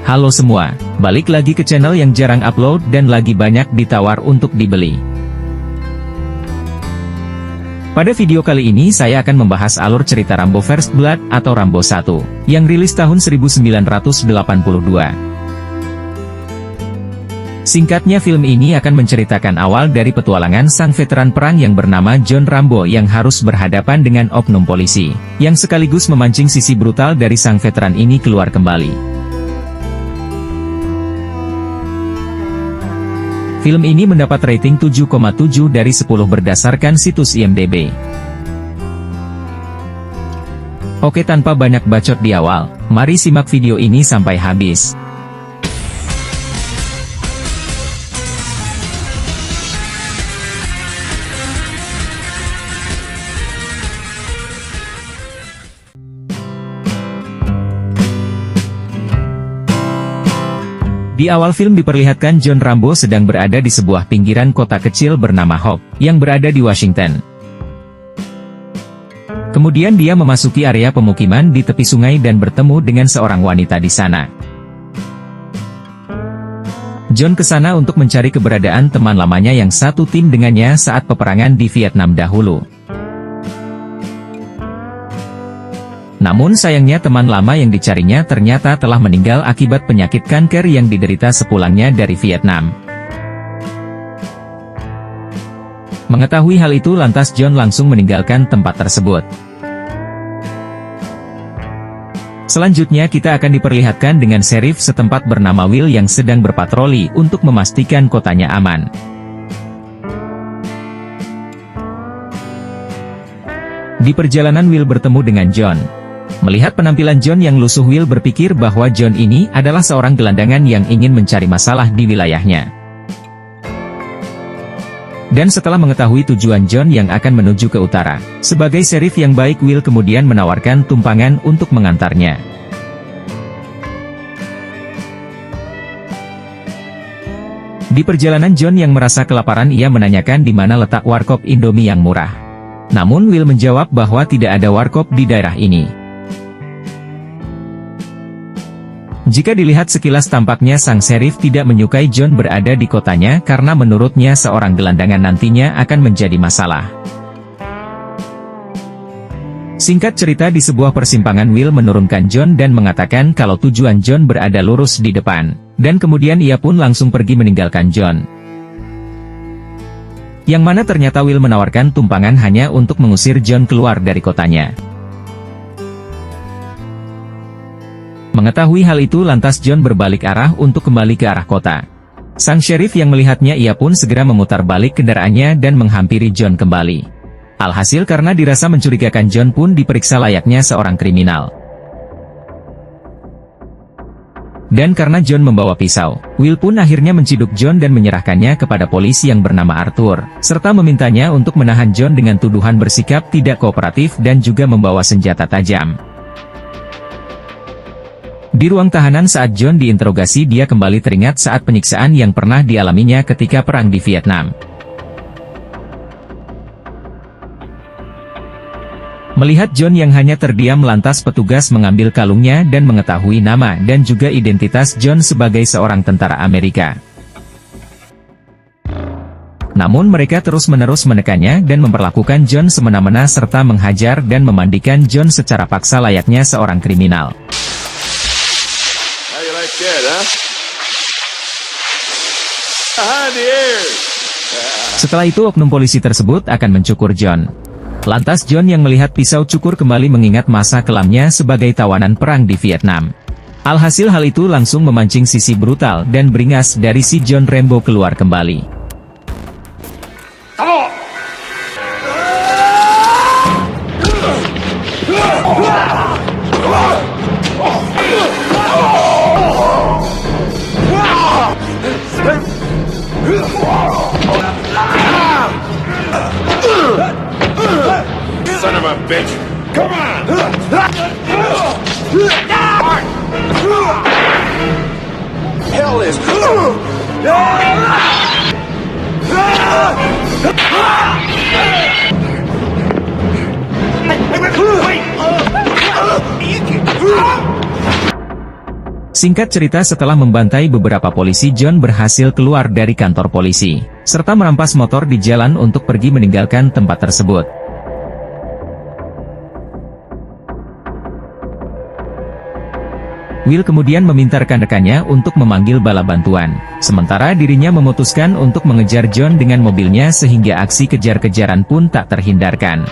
Halo semua, balik lagi ke channel yang jarang upload dan lagi banyak ditawar untuk dibeli. Pada video kali ini saya akan membahas alur cerita Rambo First Blood atau Rambo 1, yang rilis tahun 1982. Singkatnya, film ini akan menceritakan awal dari petualangan sang veteran perang yang bernama John Rambo yang harus berhadapan dengan oknum polisi, yang sekaligus memancing sisi brutal dari sang veteran ini keluar kembali. Film ini mendapat rating 7,7 dari 10 berdasarkan situs IMDb. Oke, tanpa banyak bacot di awal, mari simak video ini sampai habis. Di awal film diperlihatkan John Rambo sedang berada di sebuah pinggiran kota kecil bernama Hope, yang berada di Washington. Kemudian dia memasuki area pemukiman di tepi sungai dan bertemu dengan seorang wanita di sana. John ke sana untuk mencari keberadaan teman lamanya yang satu tim dengannya saat peperangan di Vietnam dahulu. Namun sayangnya teman lama yang dicarinya ternyata telah meninggal akibat penyakit kanker yang diderita sepulangnya dari Vietnam. Mengetahui hal itu lantas John langsung meninggalkan tempat tersebut. Selanjutnya kita akan diperlihatkan dengan sheriff setempat bernama Will yang sedang berpatroli untuk memastikan kotanya aman. Di perjalanan Will bertemu dengan John. Melihat penampilan John yang lusuh, Will berpikir bahwa John ini adalah seorang gelandangan yang ingin mencari masalah di wilayahnya. Dan setelah mengetahui tujuan John yang akan menuju ke utara, sebagai sheriff yang baik, Will kemudian menawarkan tumpangan untuk mengantarnya. Di perjalanan John yang merasa kelaparan, ia menanyakan di mana letak warkop Indomie yang murah. Namun Will menjawab bahwa tidak ada warkop di daerah ini. Jika dilihat sekilas tampaknya sang sheriff tidak menyukai John berada di kotanya karena menurutnya seorang gelandangan nantinya akan menjadi masalah. Singkat cerita, di sebuah persimpangan Will menurunkan John dan mengatakan kalau tujuan John berada lurus di depan, dan kemudian ia pun langsung pergi meninggalkan John. Yang mana ternyata Will menawarkan tumpangan hanya untuk mengusir John keluar dari kotanya. Mengetahui hal itu lantas John berbalik arah untuk kembali ke arah kota. Sang sheriff yang melihatnya ia pun segera memutar balik kendaraannya dan menghampiri John kembali. Alhasil karena dirasa mencurigakan, John pun diperiksa layaknya seorang kriminal. Dan karena John membawa pisau, Will pun akhirnya menciduk John dan menyerahkannya kepada polisi yang bernama Arthur, serta memintanya untuk menahan John dengan tuduhan bersikap tidak kooperatif dan juga membawa senjata tajam. Di ruang tahanan saat John diinterogasi, dia kembali teringat saat penyiksaan yang pernah dialaminya ketika perang di Vietnam. Melihat John yang hanya terdiam, lantas petugas mengambil kalungnya dan mengetahui nama dan juga identitas John sebagai seorang tentara Amerika. Namun mereka terus-menerus menekannya dan memperlakukan John semena-mena serta menghajar dan memandikan John secara paksa layaknya seorang kriminal. Setelah itu oknum polisi tersebut akan mencukur John. Lantas John yang melihat pisau cukur kembali mengingat masa kelamnya sebagai tawanan perang di Vietnam. Alhasil hal itu langsung memancing sisi brutal dan beringas dari si John Rambo keluar kembali. Son of a bitch! Come on! Hell is... Singkat cerita, setelah membantai beberapa polisi, John berhasil keluar dari kantor polisi, serta merampas motor di jalan untuk pergi meninggalkan tempat tersebut. Will kemudian meminta rekan-rekannya untuk memanggil bala bantuan, sementara dirinya memutuskan untuk mengejar John dengan mobilnya sehingga aksi kejar-kejaran pun tak terhindarkan.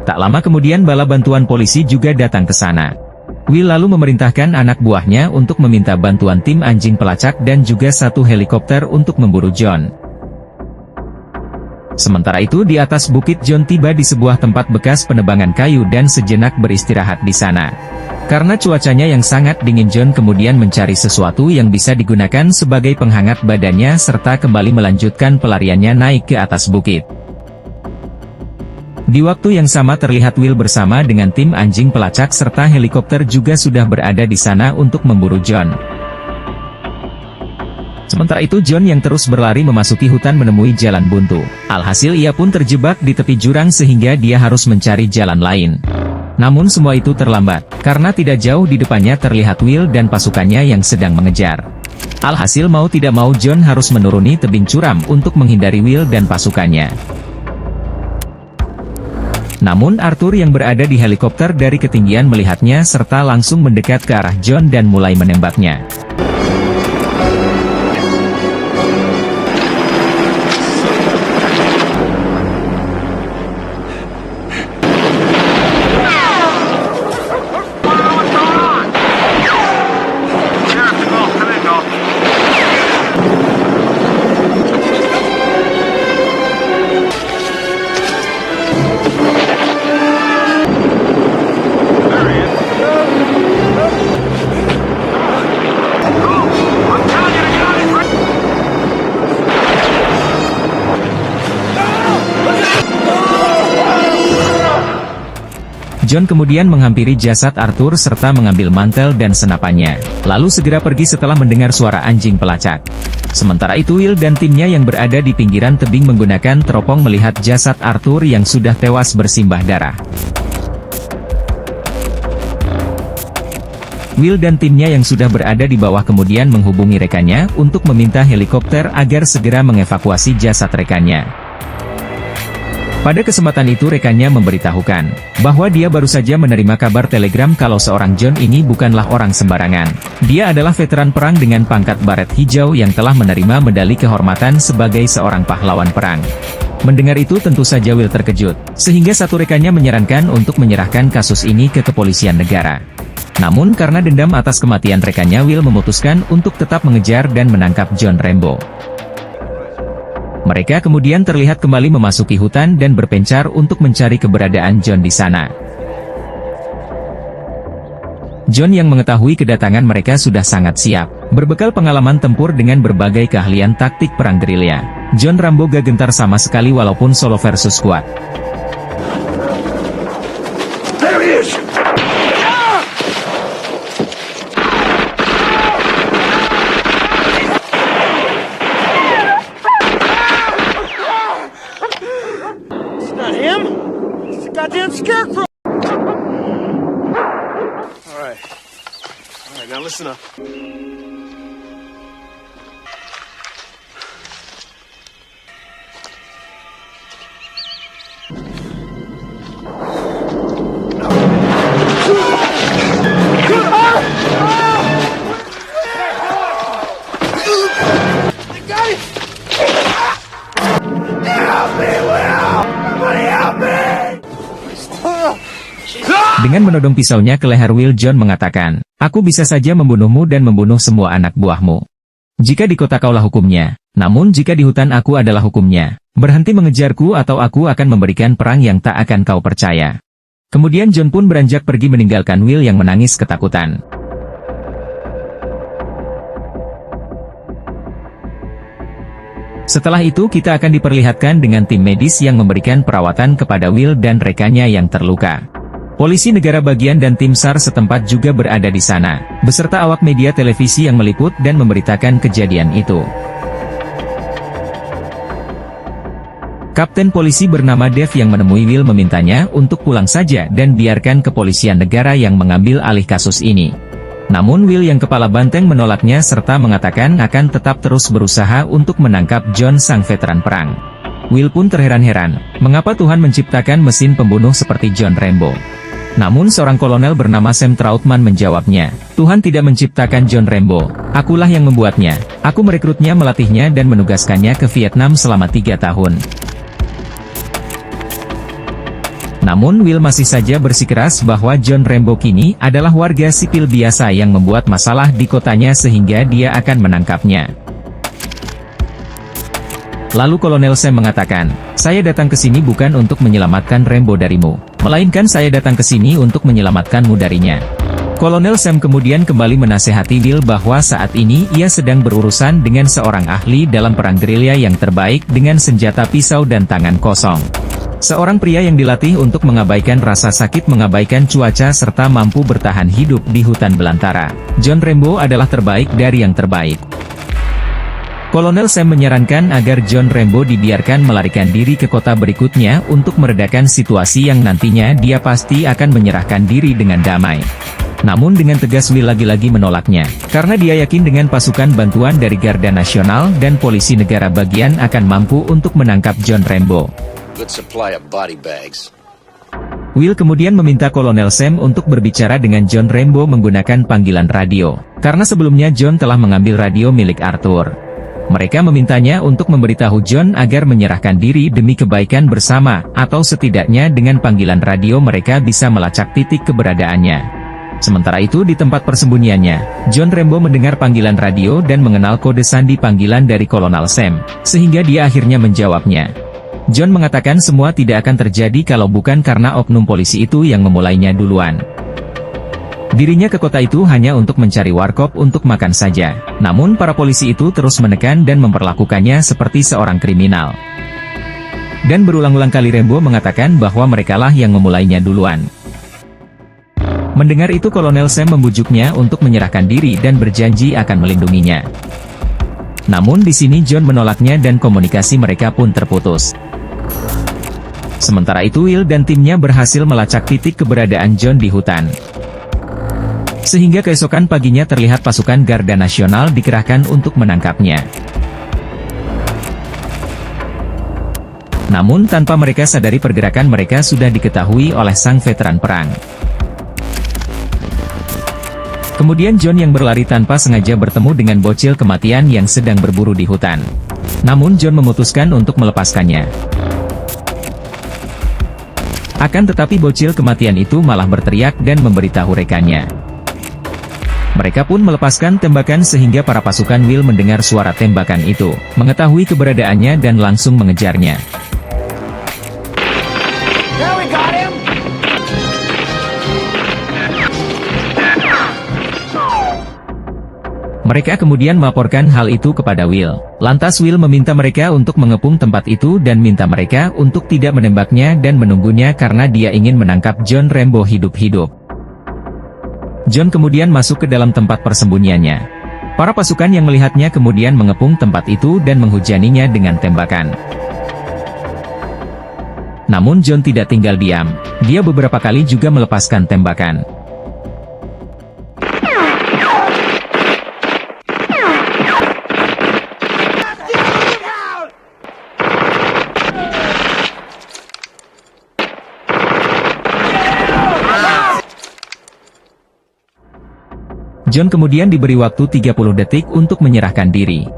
Tak lama kemudian bala bantuan polisi juga datang ke sana. Will lalu memerintahkan anak buahnya untuk meminta bantuan tim anjing pelacak dan juga satu helikopter untuk memburu John. Sementara itu di atas bukit, John tiba di sebuah tempat bekas penebangan kayu dan sejenak beristirahat di sana. Karena cuacanya yang sangat dingin, John kemudian mencari sesuatu yang bisa digunakan sebagai penghangat badannya serta kembali melanjutkan pelariannya naik ke atas bukit. Di waktu yang sama terlihat Will bersama dengan tim anjing pelacak serta helikopter juga sudah berada di sana untuk memburu John. Sementara itu John yang terus berlari memasuki hutan menemui jalan buntu. Alhasil ia pun terjebak di tepi jurang sehingga dia harus mencari jalan lain. Namun semua itu terlambat, karena tidak jauh di depannya terlihat Will dan pasukannya yang sedang mengejar. Alhasil mau tidak mau John harus menuruni tebing curam untuk menghindari Will dan pasukannya. Namun Arthur yang berada di helikopter dari ketinggian melihatnya serta langsung mendekat ke arah John dan mulai menembaknya. John kemudian menghampiri jasad Arthur serta mengambil mantel dan senapannya, lalu segera pergi setelah mendengar suara anjing pelacak. Sementara itu Will dan timnya yang berada di pinggiran tebing menggunakan teropong melihat jasad Arthur yang sudah tewas bersimbah darah. Will dan timnya yang sudah berada di bawah kemudian menghubungi rekannya untuk meminta helikopter agar segera mengevakuasi jasad rekannya. Pada kesempatan itu rekannya memberitahukan bahwa dia baru saja menerima kabar telegram kalau seorang John ini bukanlah orang sembarangan. Dia adalah veteran perang dengan pangkat baret hijau yang telah menerima medali kehormatan sebagai seorang pahlawan perang. Mendengar itu tentu saja Will terkejut, sehingga satu rekannya menyarankan untuk menyerahkan kasus ini ke kepolisian negara. Namun karena dendam atas kematian rekannya, Will memutuskan untuk tetap mengejar dan menangkap John Rambo. Mereka kemudian terlihat kembali memasuki hutan dan berpencar untuk mencari keberadaan John di sana. John yang mengetahui kedatangan mereka sudah sangat siap. Berbekal pengalaman tempur dengan berbagai keahlian taktik perang gerilya, John Rambo gak gentar sama sekali walaupun solo versus squad. There he is! Goddamn scarecrow! Alright, now listen up. Dengan menodong pisaunya ke leher Will, John mengatakan, "Aku bisa saja membunuhmu dan membunuh semua anak buahmu. Jika di kota kaulah hukumnya, namun jika di hutan aku adalah hukumnya. Berhenti mengejarku atau aku akan memberikan perang yang tak akan kau percaya." Kemudian John pun beranjak pergi meninggalkan Will yang menangis ketakutan. Setelah itu kita akan diperlihatkan dengan tim medis yang memberikan perawatan kepada Will dan rekannya yang terluka. Polisi negara bagian dan tim SAR setempat juga berada di sana, beserta awak media televisi yang meliput dan memberitakan kejadian itu. Kapten polisi bernama Dave yang menemui Will memintanya untuk pulang saja dan biarkan kepolisian negara yang mengambil alih kasus ini. Namun Will yang kepala banteng menolaknya serta mengatakan akan tetap terus berusaha untuk menangkap John sang veteran perang. Will pun terheran-heran, mengapa Tuhan menciptakan mesin pembunuh seperti John Rambo. Namun seorang kolonel bernama Sam Trautman menjawabnya, "Tuhan tidak menciptakan John Rambo, akulah yang membuatnya. Aku merekrutnya, melatihnya dan menugaskannya ke Vietnam selama 3 tahun. Namun Will masih saja bersikeras bahwa John Rambo kini adalah warga sipil biasa yang membuat masalah di kotanya sehingga dia akan menangkapnya. Lalu Kolonel Sam mengatakan, "Saya datang ke sini bukan untuk menyelamatkan Rambo darimu, melainkan saya datang ke sini untuk menyelamatkanmu darinya." Kolonel Sam kemudian kembali menasehati Will bahwa saat ini ia sedang berurusan dengan seorang ahli dalam perang gerilya yang terbaik dengan senjata pisau dan tangan kosong. Seorang pria yang dilatih untuk mengabaikan rasa sakit, mengabaikan cuaca serta mampu bertahan hidup di hutan belantara. John Rambo adalah terbaik dari yang terbaik. Kolonel Sam menyarankan agar John Rambo dibiarkan melarikan diri ke kota berikutnya untuk meredakan situasi yang nantinya dia pasti akan menyerahkan diri dengan damai. Namun dengan tegas Will lagi-lagi menolaknya, karena dia yakin dengan pasukan bantuan dari Garda Nasional dan polisi negara bagian akan mampu untuk menangkap John Rambo. Good supply of body bags. Will kemudian meminta Kolonel Sam untuk berbicara dengan John Rambo menggunakan panggilan radio, karena sebelumnya John telah mengambil radio milik Arthur. Mereka memintanya untuk memberitahu John agar menyerahkan diri demi kebaikan bersama, atau setidaknya dengan panggilan radio mereka bisa melacak titik keberadaannya. Sementara itu di tempat persembunyiannya, John Rambo mendengar panggilan radio dan mengenal kode sandi panggilan dari Kolonel Sam, sehingga dia akhirnya menjawabnya. John mengatakan semua tidak akan terjadi kalau bukan karena oknum polisi itu yang memulainya duluan. Dirinya ke kota itu hanya untuk mencari warkop untuk makan saja, namun para polisi itu terus menekan dan memperlakukannya seperti seorang kriminal. Dan berulang-ulang kali Rambo mengatakan bahwa merekalah yang memulainya duluan. Mendengar itu Kolonel Sam membujuknya untuk menyerahkan diri dan berjanji akan melindunginya. Namun di sini John menolaknya dan komunikasi mereka pun terputus. Sementara itu Will dan timnya berhasil melacak titik keberadaan John di hutan. Sehingga keesokan paginya terlihat pasukan Garda Nasional dikerahkan untuk menangkapnya. Namun tanpa mereka sadari pergerakan mereka sudah diketahui oleh sang veteran perang. Kemudian John yang berlari tanpa sengaja bertemu dengan bocil kematian yang sedang berburu di hutan. Namun John memutuskan untuk melepaskannya. Akan tetapi bocil kematian itu malah berteriak dan memberitahu rekannya. Mereka pun melepaskan tembakan sehingga para pasukan Will mendengar suara tembakan itu, mengetahui keberadaannya dan langsung mengejarnya. Mereka kemudian melaporkan hal itu kepada Will. Lantas Will meminta mereka untuk mengepung tempat itu dan minta mereka untuk tidak menembaknya dan menunggunya karena dia ingin menangkap John Rambo hidup-hidup. John kemudian masuk ke dalam tempat persembunyiannya. Para pasukan yang melihatnya kemudian mengepung tempat itu dan menghujaninya dengan tembakan. Namun John tidak tinggal diam. Dia beberapa kali juga melepaskan tembakan. John kemudian diberi waktu 30 detik untuk menyerahkan diri.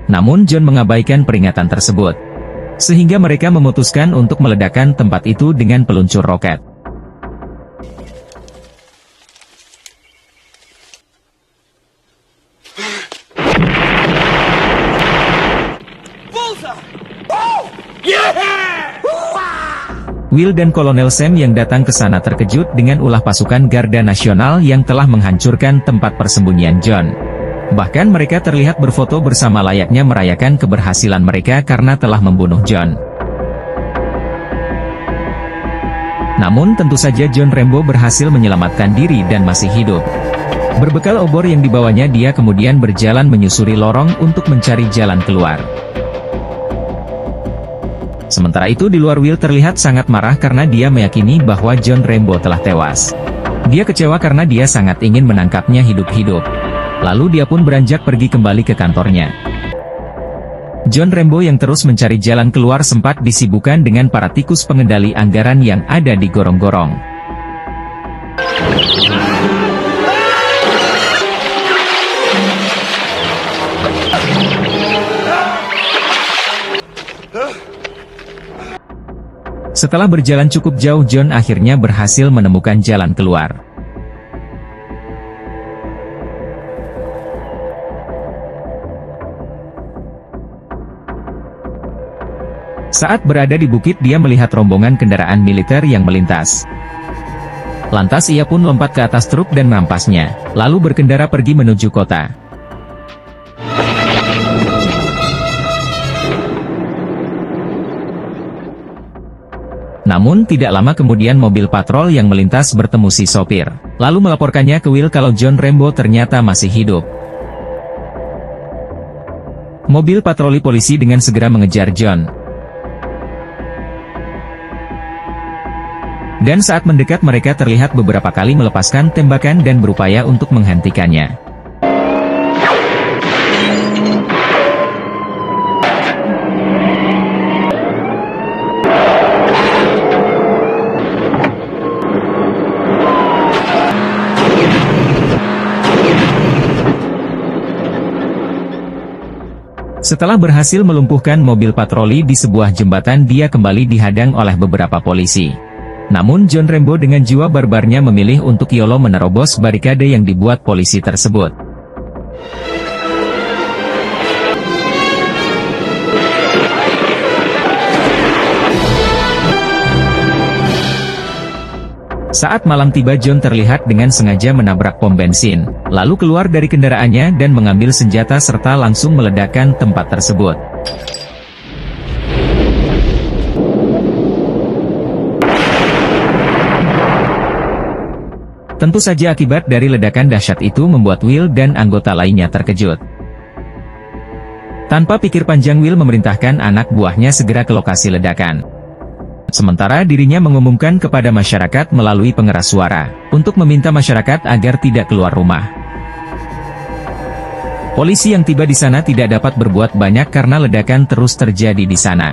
Namun John mengabaikan peringatan tersebut. Sehingga mereka memutuskan untuk meledakkan tempat itu dengan peluncur roket. Will dan Kolonel Sam yang datang ke sana terkejut dengan ulah pasukan Garda Nasional yang telah menghancurkan tempat persembunyian John. Bahkan mereka terlihat berfoto bersama layaknya merayakan keberhasilan mereka karena telah membunuh John. Namun tentu saja John Rambo berhasil menyelamatkan diri dan masih hidup. Berbekal obor yang dibawanya dia kemudian berjalan menyusuri lorong untuk mencari jalan keluar. Sementara itu di luar Will terlihat sangat marah karena dia meyakini bahwa John Rambo telah tewas. Dia kecewa karena dia sangat ingin menangkapnya hidup-hidup. Lalu dia pun beranjak pergi kembali ke kantornya. John Rambo yang terus mencari jalan keluar sempat disibukkan dengan para tikus pengendali anggaran yang ada di gorong-gorong. Setelah berjalan cukup jauh, John akhirnya berhasil menemukan jalan keluar. Saat berada di bukit dia melihat rombongan kendaraan militer yang melintas. Lantas ia pun lompat ke atas truk dan merampasnya, lalu berkendara pergi menuju kota. Namun tidak lama kemudian mobil patrol yang melintas bertemu si sopir, lalu melaporkannya ke Will kalau John Rambo ternyata masih hidup. Mobil patroli polisi dengan segera mengejar John. Dan saat mendekat mereka terlihat beberapa kali melepaskan tembakan dan berupaya untuk menghentikannya. Setelah berhasil melumpuhkan mobil patroli di sebuah jembatan, dia kembali dihadang oleh beberapa polisi. Namun John Rambo dengan jiwa barbarnya memilih untuk YOLO menerobos barikade yang dibuat polisi tersebut. Saat malam tiba, John terlihat dengan sengaja menabrak pom bensin, lalu keluar dari kendaraannya dan mengambil senjata serta langsung meledakkan tempat tersebut. Tentu saja akibat dari ledakan dahsyat itu membuat Will dan anggota lainnya terkejut. Tanpa pikir panjang, Will memerintahkan anak buahnya segera ke lokasi ledakan. Sementara dirinya mengumumkan kepada masyarakat melalui pengeras suara, untuk meminta masyarakat agar tidak keluar rumah. Polisi yang tiba di sana tidak dapat berbuat banyak karena ledakan terus terjadi di sana.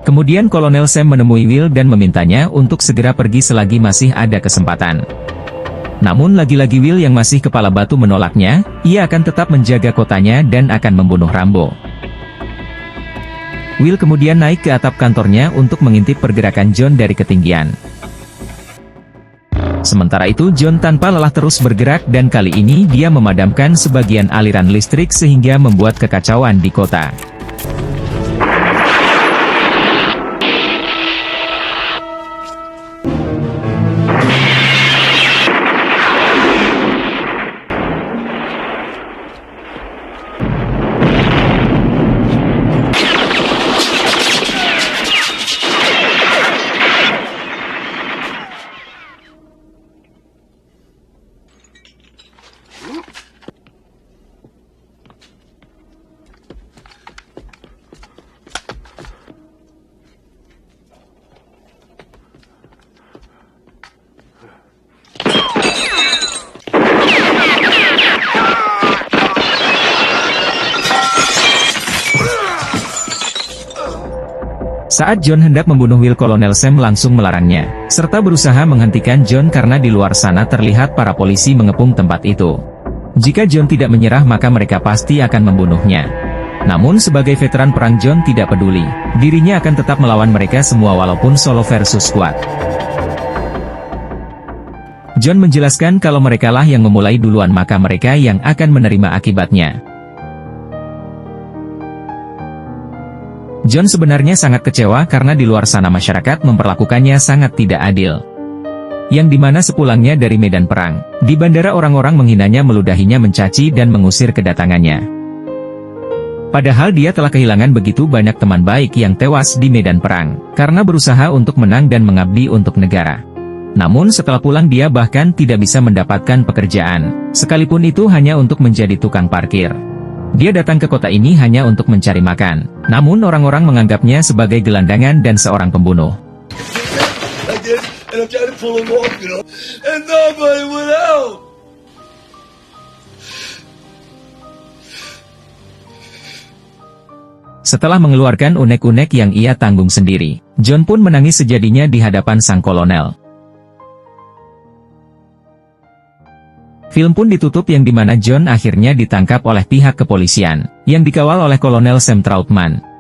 Kemudian Kolonel Sam menemui Will dan memintanya untuk segera pergi selagi masih ada kesempatan. Namun lagi-lagi Will yang masih kepala batu menolaknya, ia akan tetap menjaga kotanya dan akan membunuh Rambo. Will kemudian naik ke atap kantornya untuk mengintip pergerakan John dari ketinggian. Sementara itu John tanpa lelah terus bergerak dan kali ini dia memadamkan sebagian aliran listrik sehingga membuat kekacauan di kota. Saat John hendak membunuh Will, Kolonel Sam langsung melarangnya, serta berusaha menghentikan John karena di luar sana terlihat para polisi mengepung tempat itu. Jika John tidak menyerah maka mereka pasti akan membunuhnya. Namun sebagai veteran perang John tidak peduli, dirinya akan tetap melawan mereka semua walaupun solo versus squad. John menjelaskan kalau merekalah yang memulai duluan maka mereka yang akan menerima akibatnya. John sebenarnya sangat kecewa karena di luar sana masyarakat memperlakukannya sangat tidak adil. Yang dimana sepulangnya dari medan perang, di bandara orang-orang menghinanya, meludahinya, mencaci dan mengusir kedatangannya. Padahal dia telah kehilangan begitu banyak teman baik yang tewas di medan perang, karena berusaha untuk menang dan mengabdi untuk negara. Namun setelah pulang dia bahkan tidak bisa mendapatkan pekerjaan, sekalipun itu hanya untuk menjadi tukang parkir. Dia datang ke kota ini hanya untuk mencari makan, namun orang-orang menganggapnya sebagai gelandangan dan seorang pembunuh. And I'm trying to pull him off, you know, and nobody would help. Setelah mengeluarkan unek-unek yang ia tanggung sendiri, John pun menangis sejadinya di hadapan sang kolonel. Film pun ditutup yang dimana John akhirnya ditangkap oleh pihak kepolisian, yang dikawal oleh Kolonel Sam Trautman.